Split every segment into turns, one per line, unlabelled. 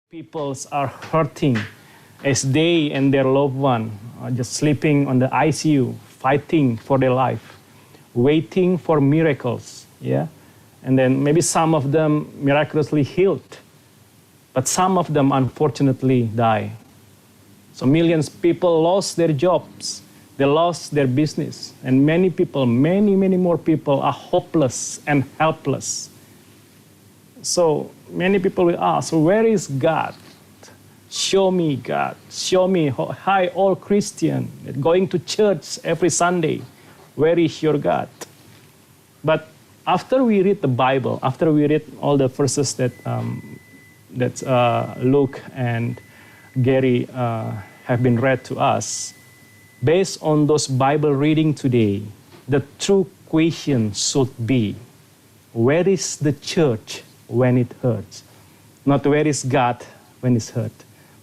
Peoples are hurting as they and their loved one are just sleeping on the ICU, fighting for their life, waiting for miracles, yeah? And then maybe some of them miraculously healed, but some of them unfortunately die. So millions of people lost their jobs, they lost their business, and many people, many more people are hopeless and helpless. So many people will ask, where is God? Show me God. Show me, hi, all Christian, going to church every Sunday. Where is your God? But after we read the Bible, after we read all the verses that Luke and Gary have been read to us, based on those Bible reading today, the true question should be, where is the church when it hurts? Not where is God when it's hurt,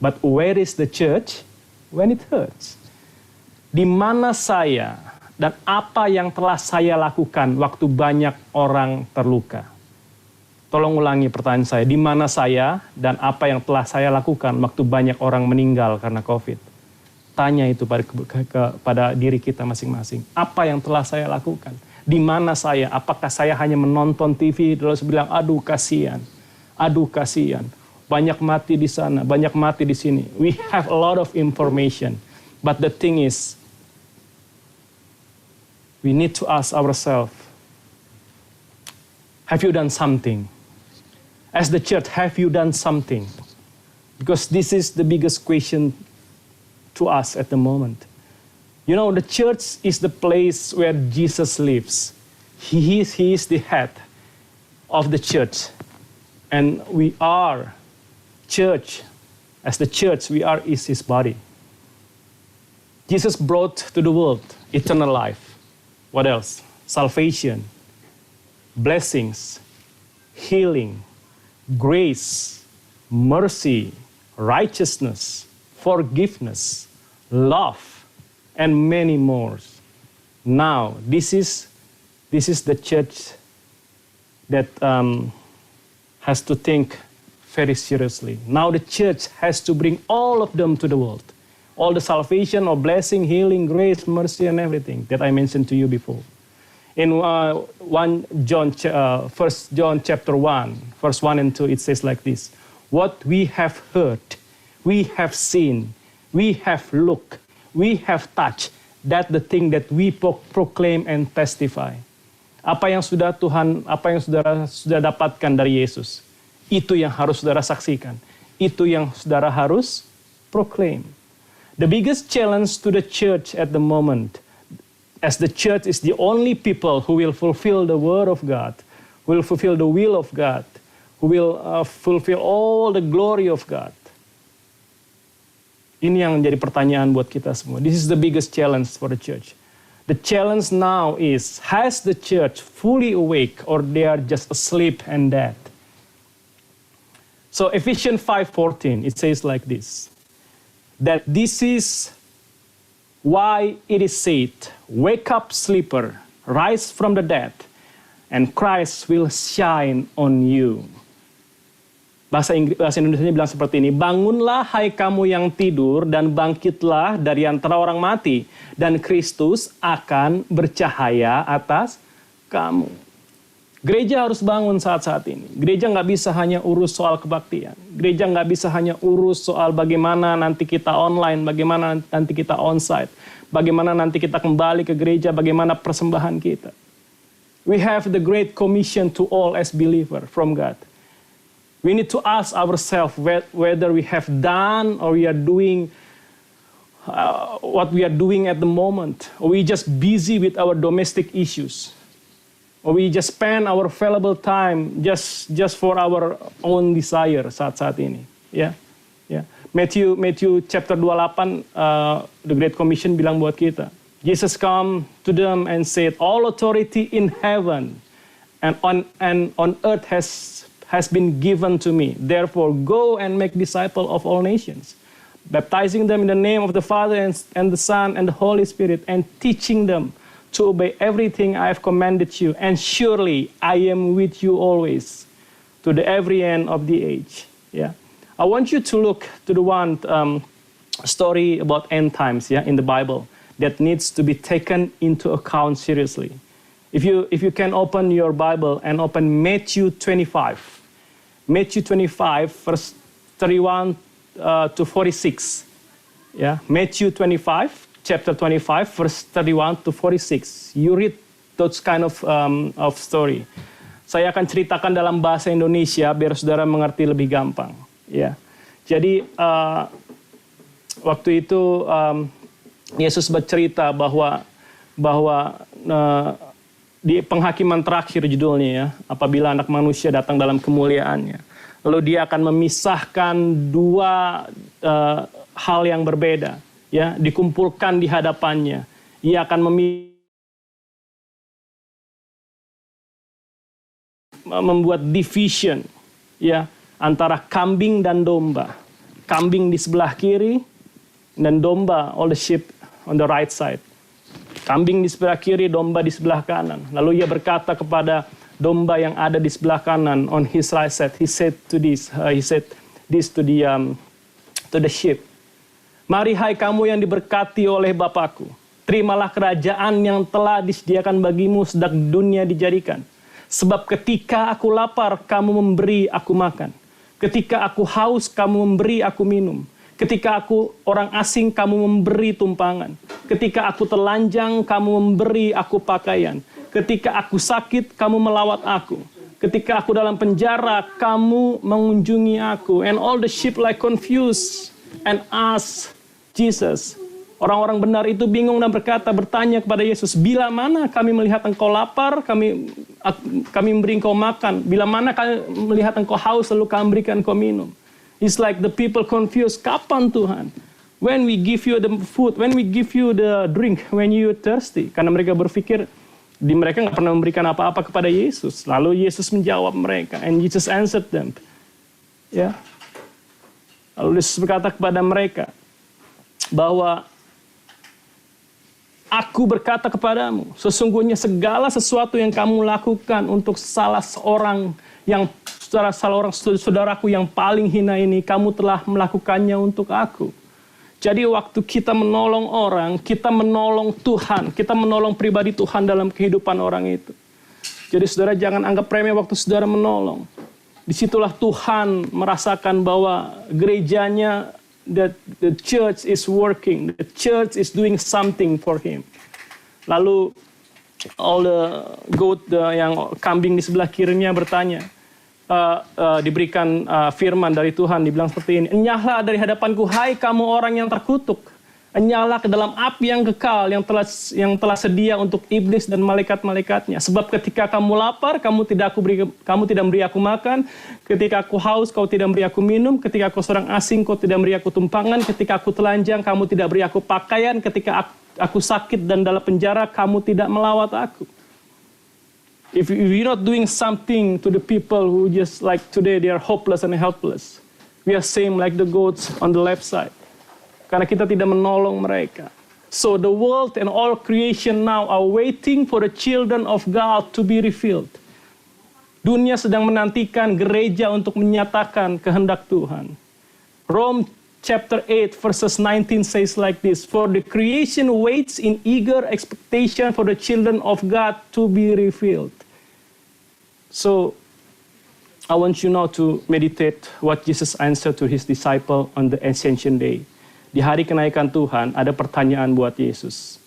but where is the church when it hurts? Di mana saya dan apa yang telah saya lakukan waktu banyak orang terluka? Tolong ulangi pertanyaan saya. Di mana saya dan apa yang telah saya lakukan waktu banyak orang meninggal karena COVID? Tanya itu pada diri kita masing-masing. Apa yang telah saya lakukan? Di mana saya? Apakah saya hanya menonton TV terus bilang, aduh kasihan, banyak mati di sana, banyak mati di sini. We have a lot of information, but the thing is, we need to ask ourselves, have you done something? As the church, have you done something? Because this is the biggest question to us at the moment. You know, the church is the place where Jesus lives. He is the head of the church. And we are church. As the church, is his body. Jesus brought to the world eternal life. What else? Salvation, blessings, healing, grace, mercy, righteousness, forgiveness, love, and many more. Now, this is the church that has to think very seriously. Now the church has to bring all of them to the world. All the salvation or blessing, healing, grace, mercy, and everything that I mentioned to you before. In 1 John chapter 1, verse 1 and 2, it says like this. What we have heard, we have seen, we have looked, we have touched, that the thing that we proclaim and testify. Apa yang sudah sudah dapatkan dari Yesus, itu yang harus saudara saksikan. Itu yang saudara harus proclaim. The biggest challenge to the church at the moment, as the church is the only people who will fulfill the word of God, will fulfill the will of God, who will fulfill all the glory of God. Ini yang menjadi pertanyaan buat kita semua. This is the biggest challenge for the church. The challenge now is, has the church fully awake or they are just asleep and dead? So Ephesians 5:14, it says like this, that this is why it is said, wake up sleeper, rise from the dead, and Christ will shine on you. Bahasa Indonesia bilang seperti ini, bangunlah hai kamu yang tidur dan bangkitlah dari antara orang mati, dan Kristus akan bercahaya atas kamu. Gereja harus bangun saat-saat ini. Gereja nggak bisa hanya urus soal kebaktian. Gereja nggak bisa hanya urus soal bagaimana nanti kita online, bagaimana nanti kita onsite, bagaimana nanti kita kembali ke gereja, bagaimana persembahan kita. We have the great commission to all as believer from God. We need to ask ourselves whether we have done or we are doing what we are doing at the moment. Or we just busy with our domestic issues. Or we just spend our valuable time just for our own desire saat-saat ini. Yeah. Matthew chapter 28, the Great Commission bilang buat kita. Jesus come to them and said, all authority in heaven and on earth has been given to me. Therefore, go and make disciples of all nations, baptizing them in the name of the Father and the Son and the Holy Spirit, and teaching them to obey everything I have commanded you. And surely I am with you always, to the every end of the age. Yeah. I want you to look to the one story about end times, in the Bible that needs to be taken into account seriously. If you can open your Bible and open Matthew 25. Matthew 25, verse 31 to 46. Matthew 25, chapter 25, verse 31 to 46. You read those kind of story. Saya akan ceritakan dalam bahasa Indonesia biar saudara mengerti lebih gampang. Jadi waktu itu Yesus bercerita bahwa di penghakiman terakhir judulnya, apabila Anak Manusia datang dalam kemuliaannya, lalu dia akan memisahkan dua hal yang berbeda, dikumpulkan di hadapannya. Ia akan membuat division, antara kambing dan domba. Kambing di sebelah kiri dan domba, all the sheep on the right side. Kambing di sebelah kiri, domba di sebelah kanan. Lalu ia berkata kepada domba yang ada di sebelah kanan, on his right side, he said this to the sheep. Mari hai kamu yang diberkati oleh Bapakku, terimalah kerajaan yang telah disediakan bagimu sejak dunia dijadikan. Sebab ketika aku lapar, kamu memberi aku makan. Ketika aku haus, kamu memberi aku minum. Ketika aku orang asing, kamu memberi tumpangan. Ketika aku telanjang, kamu memberi aku pakaian. Ketika aku sakit, kamu melawat aku. Ketika aku dalam penjara, kamu mengunjungi aku. And all the sheep like confused and asked Jesus. Orang-orang benar itu bingung dan bertanya kepada Yesus, bila mana kami melihat engkau lapar, kami memberi engkau makan. Bila mana kami melihat engkau haus, lalu kami berikan engkau minum. It's like the people confused, kapan Tuhan? When we give you the food, when we give you the drink, when you thirsty. Karena mereka berpikir, mereka nggak pernah memberikan apa-apa kepada Yesus. Lalu Yesus menjawab mereka, and Jesus answered them. Lalu Yesus berkata kepada mereka, bahwa Aku berkata kepadamu, sesungguhnya segala sesuatu yang kamu lakukan untuk salah seorang saudaraku yang paling hina ini, kamu telah melakukannya untuk aku. Jadi waktu kita menolong orang, kita menolong Tuhan, kita menolong pribadi Tuhan dalam kehidupan orang itu. Jadi saudara jangan anggap remeh waktu saudara menolong. Disitulah Tuhan merasakan bahwa gerejanya, that the church is working, the church is doing something for him. Lalu all the goat, yang kambing di sebelah kirinya bertanya, diberikan firman dari Tuhan, dibilang seperti ini, enyahlah dari hadapanku, hai kamu orang yang terkutuk, enyahlah ke dalam api yang kekal yang telah sedia untuk iblis dan malaikat-malaikatnya. Sebab ketika kamu lapar, kamu tidak memberi aku makan. Ketika aku haus, kau tidak memberi aku minum. Ketika aku seorang asing, kau tidak memberi aku tumpangan. Ketika aku telanjang, kamu tidak beri aku pakaian. Ketika aku sakit dan dalam penjara, kamu tidak melawat aku. If you're not doing something to the people who just like today, they are hopeless and helpless. We are same like the goats on the left side. Karena kita tidak menolong mereka. So the world and all creation now are waiting for the children of God to be revealed. Dunia sedang menantikan gereja untuk menyatakan kehendak Tuhan. Rome chapter 8 verses 19 says like this, for the creation waits in eager expectation for the children of God to be revealed. So I want you now to meditate what Jesus answered to his disciple on the Ascension Day. Di hari kenaikan Tuhan, ada pertanyaan buat Yesus.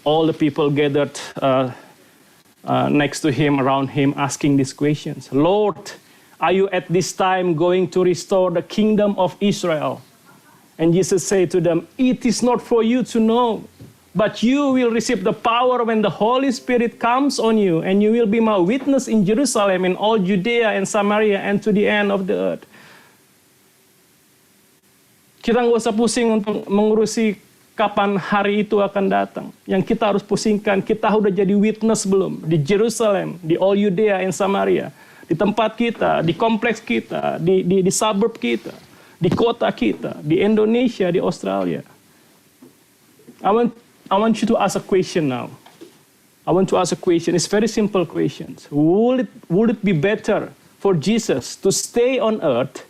All the people gathered next to him, around him, asking these questions. Lord, are you at this time going to restore the kingdom of Israel? And Jesus said to them, it is not for you to know, but you will receive the power when the Holy Spirit comes on you, and you will be my witness in Jerusalem, in all Judea and Samaria, and to the end of the earth. Kita nggak usah pusing untuk mengurusi kapan hari itu akan datang. Yang kita harus pusingkan, kita udah jadi witness belum? Di Jerusalem, di all Judea and Samaria. Di tempat kita, di kompleks kita, di suburb kita, di kota kita, di Indonesia, di Australia. I want you to ask a question now. I want to ask a question. It's very simple question. Would it be better for Jesus to stay on earth,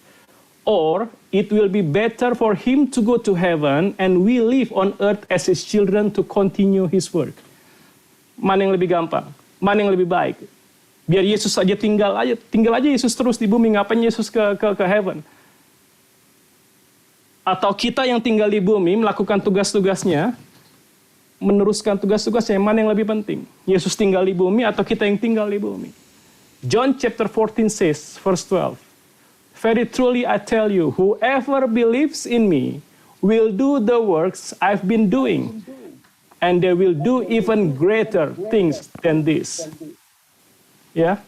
or it will be better for him to go to heaven and we live on earth as his children to continue his work. Mana yang lebih gampang? Mana yang lebih baik? Biar Yesus saja tinggal aja Yesus terus di bumi, ngapain Yesus ke heaven? Atau kita yang tinggal di bumi melakukan tugas-tugasnya, meneruskan tugas-tugasnya, mana yang lebih penting? Yesus tinggal di bumi atau kita yang tinggal di bumi? John chapter 14 says, verse 12, "Very truly I tell you, whoever believes in me will do the works I've been doing, and they will do even greater things than this." Yeah?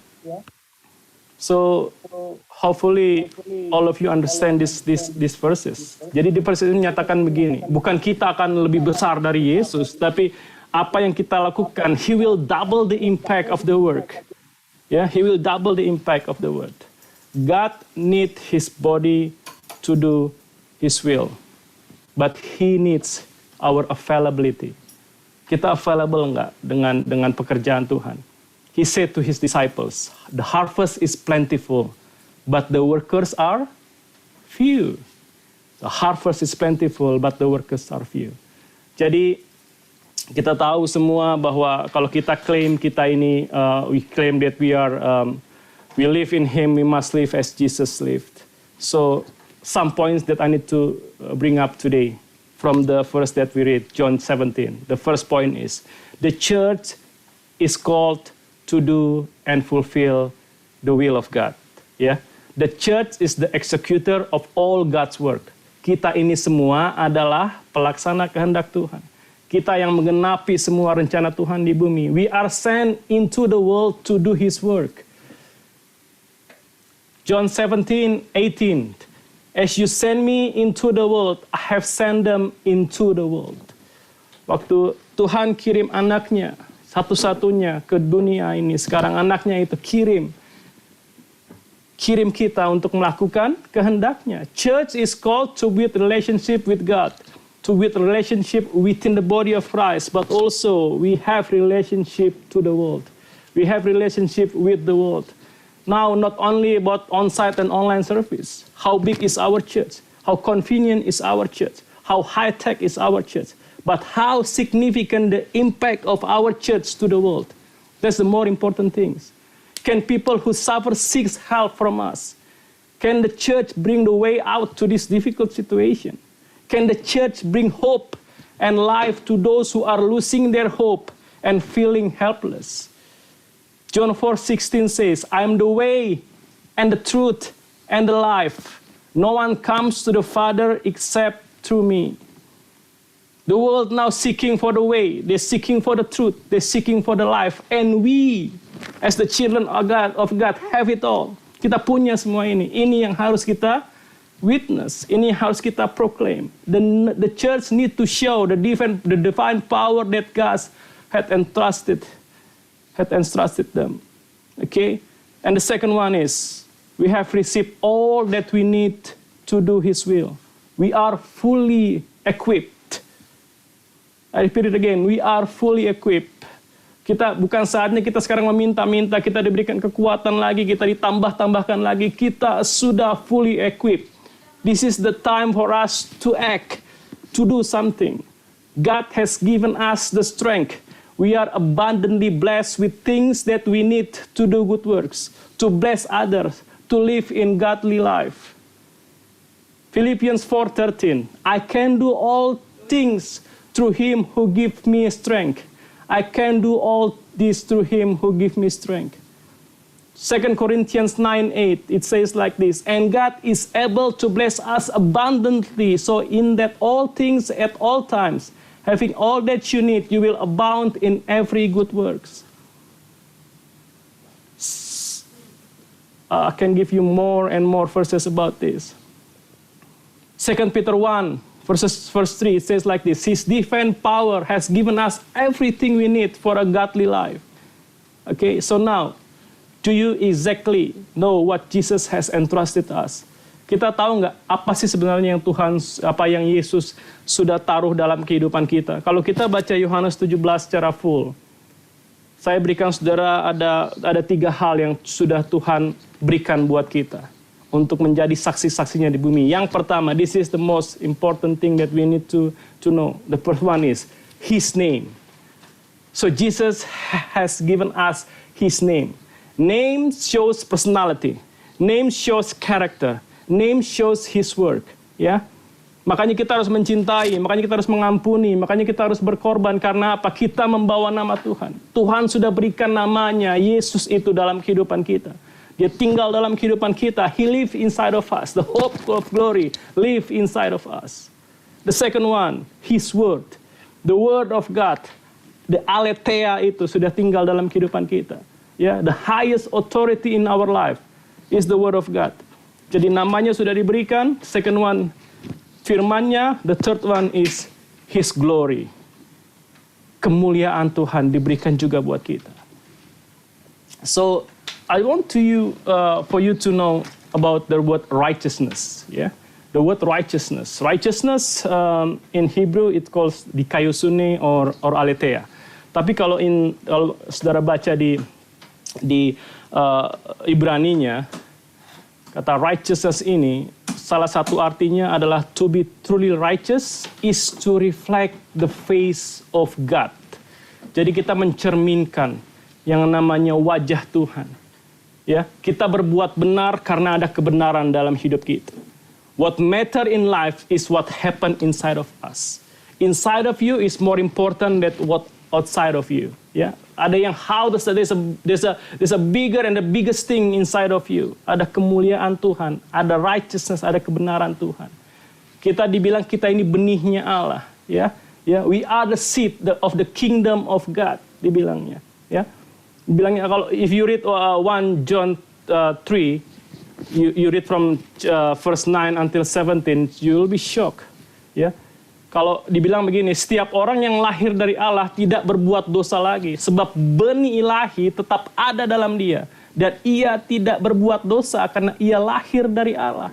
So, hopefully all of you understand these verses. Jadi di verse ini menyatakan begini, bukan kita akan lebih besar dari Yesus, tapi apa yang kita lakukan, He will double the impact of the work. Yeah, He will double the impact of the word. God needs His body to do His will, but He needs our availability. Kita available enggak dengan pekerjaan Tuhan? He said to his disciples, "The harvest is plentiful, but the workers are few." The harvest is plentiful, but the workers are few. Jadi kita tahu semua bahwa kalau kita claim kita ini, we claim that we live in Him, we must live as Jesus lived. So some points that I need to bring up today from the verse that we read, John 17. The first point is, the church is called to do and fulfill the will of God. Yeah, the church is the executor of all God's work. Kita ini semua adalah pelaksana kehendak Tuhan. Kita yang menggenapi semua rencana Tuhan di bumi. We are sent into the world to do His work. John 17:18. As you send me into the world, I have sent them into the world. Waktu Tuhan kirim anaknya, satu-satunya ke dunia ini, sekarang anaknya itu kirim kita untuk melakukan kehendaknya. Church is called to build relationship with God, to build relationship within the body of Christ, but also we have relationship to the world. We have relationship with the world. Now, not only about on-site and online service. How big is our church? How convenient is our church? How high-tech is our church? But how significant the impact of our church to the world. That's the more important things. Can people who suffer seek help from us? Can the church bring the way out to this difficult situation? Can the church bring hope and life to those who are losing their hope and feeling helpless? John 4:16 says, "I am the way and the truth and the life. No one comes to the Father except through me." The world now seeking for the way, they're seeking for the truth, they're seeking for the life. And we, as the children of God, have it all. Kita punya semua ini. Ini yang harus kita witness. Ini yang harus kita proclaim. The church need to show the divine power that God had entrusted them. Okay? And the second one is, we have received all that we need to do His will. We are fully equipped. I repeat it again, we are fully equipped. Kita bukan saatnya kita sekarang meminta-minta, kita diberikan kekuatan lagi, kita ditambah-tambahkan lagi. Kita sudah fully equipped. This is the time for us to act, to do something. God has given us the strength. We are abundantly blessed with things that we need to do good works, to bless others, to live in godly life. Philippians 4:13, I can do all things through Him who gives me strength. I can do all this through Him who gives me strength. 2 Corinthians 9:8, it says like this, and God is able to bless us abundantly, so in that all things at all times, having all that you need, you will abound in every good works. I can give you more and more verses about this. 2 Peter 1, verse 3, it says like this, His divine power has given us everything we need for a godly life. Okay, so now, do you exactly know what Jesus has entrusted us? Kita tahu nggak apa sih sebenarnya yang yang Yesus sudah taruh dalam kehidupan kita? Kalau kita baca Yohanes 17 secara full, Saya berikan saudara ada 3 hal yang sudah Tuhan berikan buat kita untuk menjadi saksi-saksinya di bumi. Yang pertama, this is the most important thing that we need to know. The first one is His name. So Jesus has given us His name. Name shows personality. Name shows character. Name shows His work. Ya, makanya kita harus mencintai, makanya kita harus mengampuni, makanya kita harus berkorban. Karena apa? Kita membawa nama Tuhan. Tuhan sudah berikan namanya, Yesus itu dalam kehidupan kita. Dia tinggal dalam kehidupan kita. He live inside of us. The hope of glory live inside of us. The second one, His word. The word of God. The aletheia itu sudah tinggal dalam kehidupan kita. Ya, the highest authority in our life is the word of God. Jadi namanya sudah diberikan. Second one, firman-Nya. The third one is His glory. Kemuliaan Tuhan diberikan juga buat kita. So I want for you to know about the word righteousness. Yeah, the word righteousness. Righteousness in Hebrew it calls dikaiosune or aletheia. Tapi kalau saudara baca di Ibraninya, kata righteousness ini, salah satu artinya adalah to be truly righteous is to reflect the face of God. Jadi kita mencerminkan yang namanya wajah Tuhan. Ya, kita berbuat benar karena ada kebenaran dalam hidup kita. What matter in life is what happen inside of us. Inside of you is more important than what outside of you. Ya, ada yang there's a bigger and the biggest thing inside of you. Ada kemuliaan Tuhan, ada righteousness, ada kebenaran Tuhan. Kita dibilang kita ini benihnya Allah, ya. Ya, we are the seed of the kingdom of God, dibilangnya, ya. Dibilangnya kalau if you read 1 John 3, you read from verse 9 until 17, you will be shocked, ya. Kalau dibilang begini, setiap orang yang lahir dari Allah tidak berbuat dosa lagi. Sebab benih ilahi tetap ada dalam dia. Dan ia tidak berbuat dosa karena ia lahir dari Allah.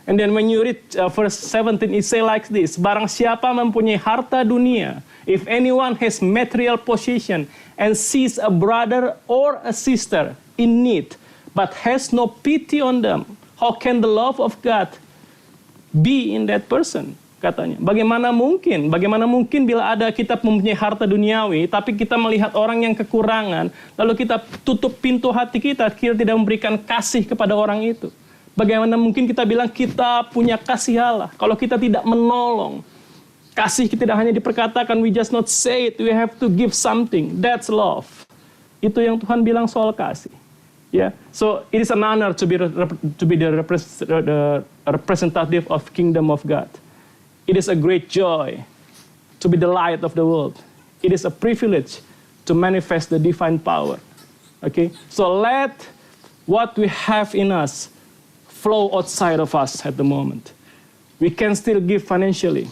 And then when you read verse 17, it say like this. Barang siapa mempunyai harta dunia, if anyone has material possession, and sees a brother or a sister in need, but has no pity on them, how can the love of God be in that person? Katanya, bagaimana mungkin bila ada kita mempunyai harta duniawi, tapi kita melihat orang yang kekurangan, lalu kita tutup pintu hati kita tidak memberikan kasih kepada orang itu. Bagaimana mungkin kita bilang kita punya kasih Allah, kalau kita tidak menolong. Kasih kita tidak hanya diperkatakan, we just not say it, we have to give something, that's love. Itu yang Tuhan bilang soal kasih. Yeah, so it is an honor to be the representative of kingdom of God. It is a great joy to be the light of the world. It is a privilege to manifest the divine power. Okay? So let what we have in us flow outside of us at the moment. We can still give financially.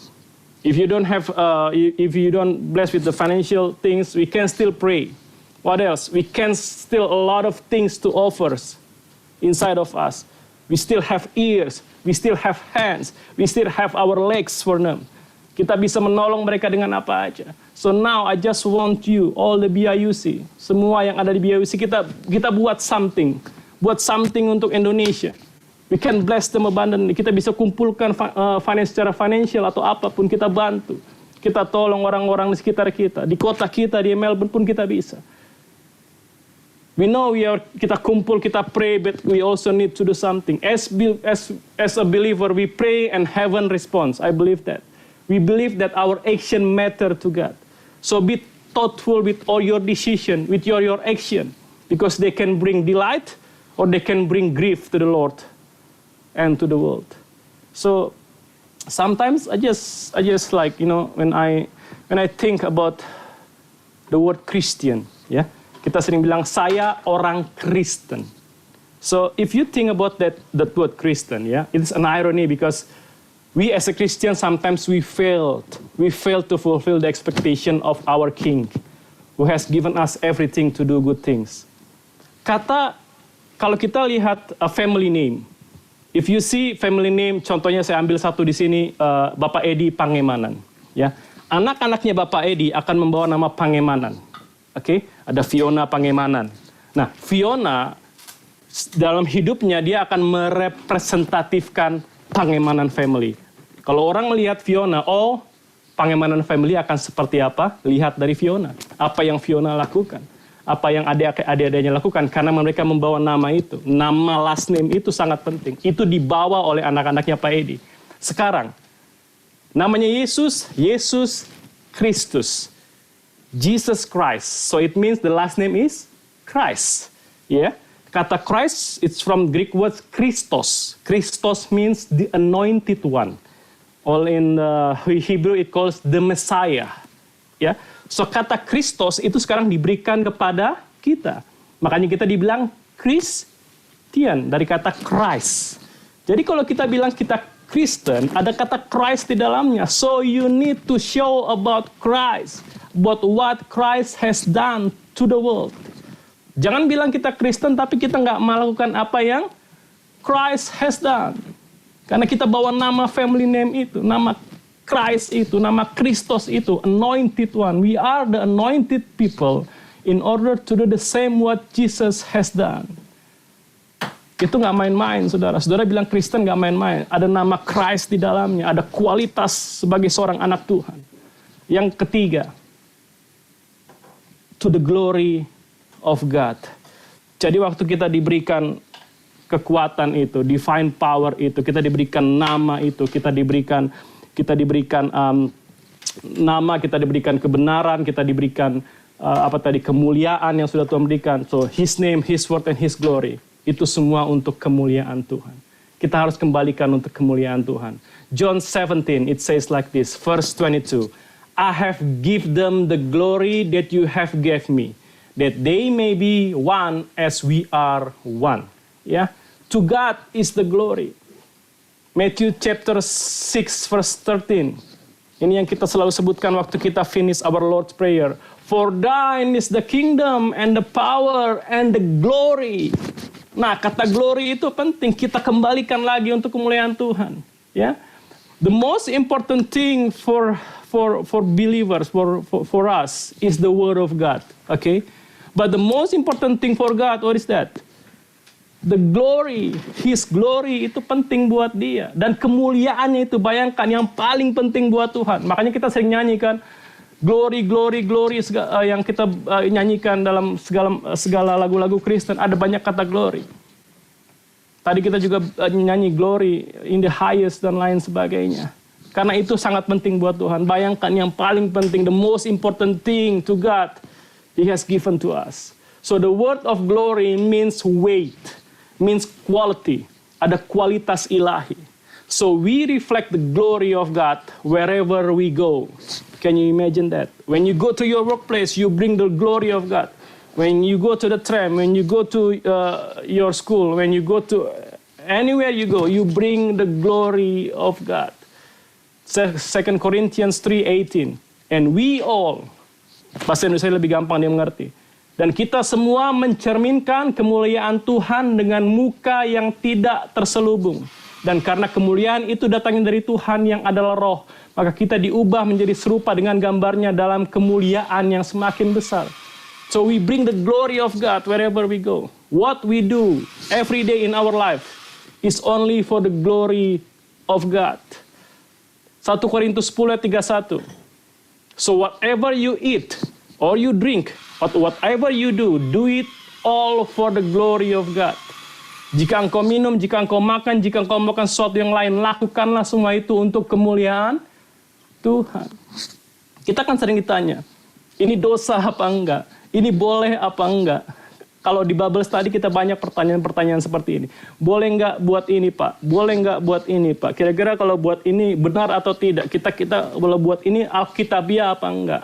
If you don't bless with the financial things, we can still pray. What else? We can still a lot of things to offer inside of us. We still have ears, we still have hands, we still have our legs for them. Kita bisa menolong mereka dengan apa aja. So now I just want you, all the BIUC, semua yang ada di BIUC, kita buat something untuk Indonesia. We can bless them abundantly. Kita bisa kumpulkan secara financial atau apapun, kita bantu. Kita tolong orang-orang di sekitar kita, di kota kita, di Melbourne pun kita bisa. We know kita kumpul, kita pray, but we also need to do something. As a believer, we pray and heaven responds. I believe that. We believe that our action matter to God. So be thoughtful with all your decision, with your action, because they can bring delight or they can bring grief to the Lord and to the world. So sometimes I just like, when I think about the word Christian, yeah. Kita sering bilang, saya orang Kristen. So if you think about that word Christian, yeah, it's an irony because we as a Christian sometimes we fail to fulfill the expectation of our King, who has given us everything to do good things. Kalau kita lihat a family name, if you see family name, contohnya saya ambil satu di sini, Bapak Edi Pangemanan, ya, anak-anaknya Bapak Edi akan membawa nama Pangemanan. Oke, ada Fiona Pangemanan. Nah, Fiona dalam hidupnya dia akan merepresentatifkan Pangemanan family. Kalau orang melihat Fiona, oh, Pangemanan family akan seperti apa? Lihat dari Fiona. Apa yang Fiona lakukan? Apa yang adik-adiknya lakukan? Karena mereka membawa nama itu. Nama last name itu sangat penting. Itu dibawa oleh anak-anaknya Pak Edi. Sekarang, namanya Yesus, Yesus Kristus. Jesus Christ. So it means the last name is Christ. Yeah. Kata Christ, it's from Greek word Christos. Christos means the anointed one. All in Hebrew it calls the Messiah. Ya. So kata Christos itu sekarang diberikan kepada kita. Makanya kita dibilang Christian dari kata Christ. Jadi kalau kita bilang kita Kristen, ada kata Christ di dalamnya. So you need to show about Christ, about what Christ has done to the world. Jangan bilang kita Kristen tapi kita nggak melakukan apa yang Christ has done. Karena kita bawa nama family name itu, nama Christ itu, nama Kristos itu, anointed one. We are the anointed people in order to do the same what Jesus has done. Itu nggak main-main, saudara. Saudara bilang Kristen nggak main-main. Ada nama Christ di dalamnya, ada kualitas sebagai seorang anak Tuhan. Yang ketiga, to the glory of God. Jadi waktu kita diberikan kekuatan itu, divine power itu, kita diberikan nama itu, kita diberikan nama, kita diberikan kebenaran, kita diberikan kemuliaan yang sudah Tuhan berikan. So His name, His word, and His glory. Itu semua untuk kemuliaan Tuhan. Kita harus kembalikan untuk kemuliaan Tuhan. John 17, it says like this, verse 22. I have give them the glory that you have gave me, that they may be one as we are one. Ya, to God is the glory. Matthew chapter 6 verse 13. Ini yang kita selalu sebutkan waktu kita finish our Lord's Prayer. For thine is the kingdom and the power and the glory. Nah, kata glory itu penting. Kita kembalikan lagi untuk kemuliaan Tuhan. Ya, the most important thing for believers, for us, is the word of God. Okay, but the most important thing for God, what is that? The glory, His glory itu penting buat dia. Dan kemuliaannya itu, bayangkan, yang paling penting buat Tuhan. Makanya kita sering nyanyikan, glory, glory, glory, yang kita nyanyikan dalam segala lagu-lagu Kristen, ada banyak kata glory. Tadi kita juga nyanyi glory in the highest dan lain sebagainya. Karena itu sangat penting buat Tuhan. Bayangkan yang paling penting, the most important thing to God, He has given to us. So the word of glory means weight. Means quality, ada kualitas ilahi. So we reflect the glory of God wherever we go. Can you imagine that? When you go to your workplace, you bring the glory of God. When you go to the tram, when you go to your school, when you go to anywhere you go, you bring the glory of God. 2 Corinthians 3:18. And we all, bahasa Indonesia lebih gampang dia mengerti. Dan kita semua mencerminkan kemuliaan Tuhan dengan muka yang tidak terselubung. Dan karena kemuliaan itu datangnya dari Tuhan yang adalah roh, maka kita diubah menjadi serupa dengan gambarnya dalam kemuliaan yang semakin besar. So we bring the glory of God wherever we go. What we do every day in our life is only for the glory of God. 1 Korintus 10:31. So whatever you eat or you drink, but whatever you do, do it all for the glory of God. Jika engkau minum, jika engkau makan, jika engkau melakukan sesuatu yang lain, lakukanlah semua itu untuk kemuliaan Tuhan. Kita kan sering ditanya, ini dosa apa enggak? Ini boleh apa enggak? Kalau di Bible Study kita banyak pertanyaan-pertanyaan seperti ini. Boleh enggak buat ini, Pak? Boleh enggak buat ini, Pak? Kira-kira kalau buat ini benar atau tidak? Kita boleh buat ini alkitabiah apa enggak?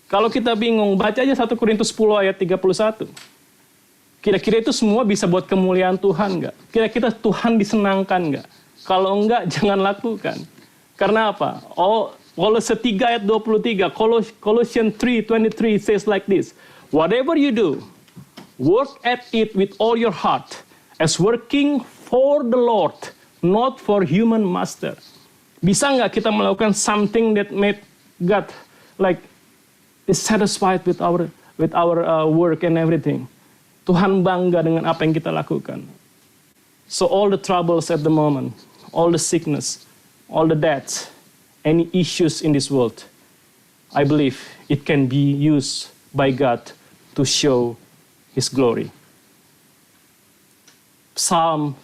Kalau kita bingung, baca aja 1 Korintus 10 ayat 31. Kira-kira itu semua bisa buat kemuliaan Tuhan nggak? Kira-kira Tuhan disenangkan nggak? Kalau enggak, jangan lakukan. Karena apa? Kolose 3 ayat 23, Colossians 3:23 says like this, whatever you do, work at it with all your heart, as working for the Lord, not for human master. Bisa nggak kita melakukan something that made God like is satisfied with our work and everything. Tuhan bangga dengan apa yang kita lakukan. So all the troubles at the moment, all the sickness, all the deaths, any issues in this world, I believe it can be used by God to show His glory. Psalm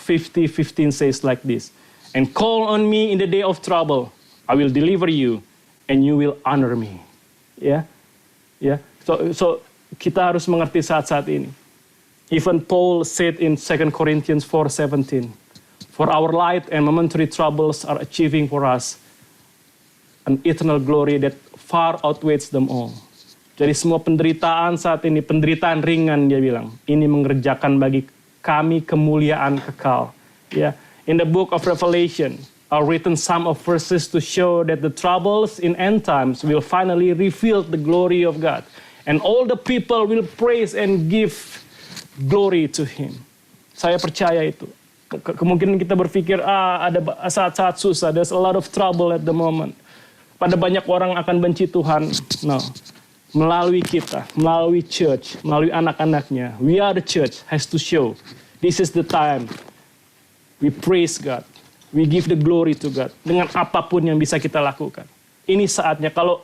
50:15 says like this, "And call on me in the day of trouble, I will deliver you, and you will honor me." Ya, ya. So kita harus mengerti saat-saat ini. Even Paul said in 2 Corinthians 4:17, "For our light and momentary troubles are achieving for us an eternal glory that far outweighs them all." Jadi semua penderitaan saat ini, penderitaan ringan dia bilang, ini mengerjakan bagi kami kemuliaan kekal. Ya, in the book of Revelation are written some of verses to show that the troubles in end times will finally reveal the glory of God. And all the people will praise and give glory to Him. Saya percaya itu. Kemungkinan kita berpikir, ada saat-saat susah, there's a lot of trouble at the moment. Pada banyak orang akan benci Tuhan. No. Melalui kita, melalui church, melalui anak-anaknya, we are the church, has to show. This is the time. We praise God. We give the glory to God. Dengan apapun yang bisa kita lakukan. Ini saatnya. Kalau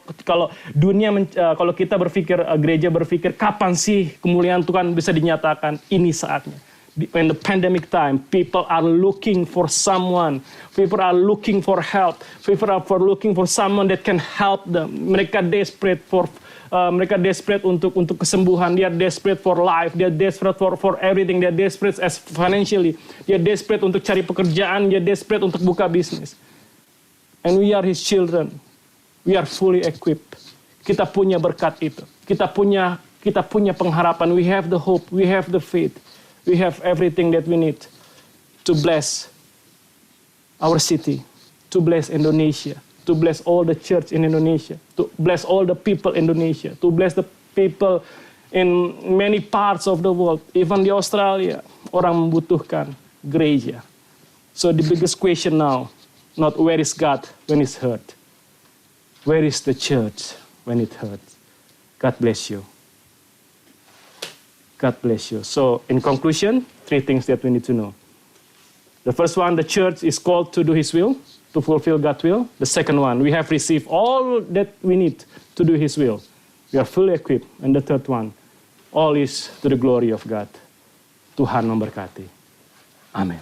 dunia, kalau kita berpikir, gereja berpikir, kapan sih kemuliaan Tuhan bisa dinyatakan? Ini saatnya. When the pandemic time, people are looking for someone. People are looking for help. People are looking for someone that can help them. Mereka desperate untuk kesembuhan. They are desperate for life. They are desperate for everything. They are desperate as financially. They are desperate untuk cari pekerjaan. They are desperate untuk buka bisnis. And we are His children. We are fully equipped. Kita punya berkat itu. Kita punya pengharapan. We have the hope. We have the faith. We have everything that we need to bless our city, to bless Indonesia, to bless all the church in Indonesia, to bless all the people in Indonesia, to bless the people in many parts of the world, even di Australia. Orang membutuhkan gereja. So the biggest question now, not where is God when it's hurt? Where is the church when it hurts? God bless you. God bless you. So in conclusion, 3 things that we need to know. The first one, the church is called to do His will, to fulfill God's will. The second one, we have received all that we need to do His will. We are fully equipped. And the third one, all is to the glory of God. Tuhan memberkati. Amin.